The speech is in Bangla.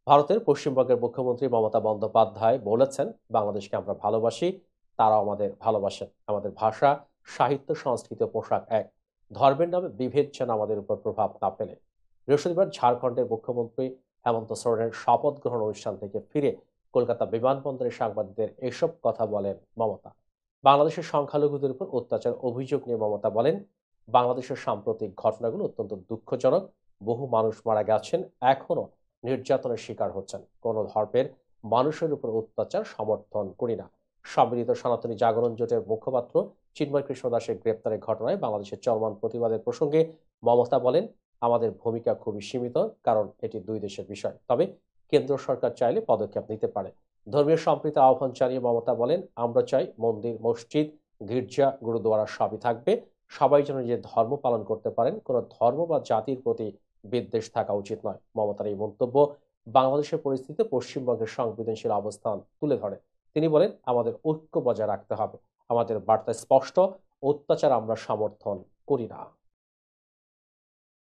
ভারতের পশ্চিমবঙ্গের মুখ্যমন্ত্রী মমতা বন্দ্যোপাধ্যায় বলেছেন, বাংলাদেশকে আমরা ভালোবাসি, তারাও আমাদের ভালোবাসেন। আমাদের ভাষা, সাহিত্য, সংস্কৃতি ও পোশাক এক। ধর্মের নামে বিভেদ যেন আমাদের উপর প্রভাব না ফেলে। বৃহস্পতিবার ঝাড়খণ্ডের মুখ্যমন্ত্রী হেমন্ত সোরেনের শপথ গ্রহণ অনুষ্ঠান থেকে ফিরে কলকাতা বিমানবন্দরে সাংবাদিকদের এসব কথা বলেন মমতা। বাংলাদেশের সংখ্যালঘুদের উপর অত্যাচার অভিযোগ নিয়ে মমতা বলেন, বাংলাদেশের সাম্প্রতিক ঘটনাগুলো অত্যন্ত দুঃখজনক। বহু মানুষ মারা গেছেন, এখনো নির্যাতনের শিকার হচ্ছেন। কোন ধর্মের মানুষের উপর অত্যাচার সমর্থন করি না। সম্মিলিত সনাতনী জাগরণ জোটের মুখপাত্র চিন্ময় কৃষ্ণ দাসের গ্রেপ্তারের ঘটনায় বাংলাদেশের চলমান প্রতিবাদের প্রসঙ্গে মমতা বলেন, আমাদের ভূমিকা খুবই সীমিত, কারণ এটি দুই দেশের বিষয়। তবে কেন্দ্র সরকার চাইলে পদক্ষেপ নিতে পারে। ধর্মীয় সম্প্রীতি আহ্বান জানিয়ে মমতা বলেন, আমরা চাই মন্দির, মসজিদ, গির্জা, গুরুদুয়ারা সবই থাকবে। সবাই যেন নিজের ধর্ম পালন করতে পারেন। কোনো ধর্ম বা জাতির প্রতি বিদ্বেষ থাকা উচিত নয়। মমতার এই মন্তব্য বাংলাদেশের পরিস্থিতিতে পশ্চিমবঙ্গের সংবেদনশীল অবস্থান তুলে ধরে। তিনি বলেন, আমাদের ঐক্য বজায় রাখতে হবে। আমাদের বার্তা স্পষ্ট, অত্যাচার আমরা সমর্থন করি না।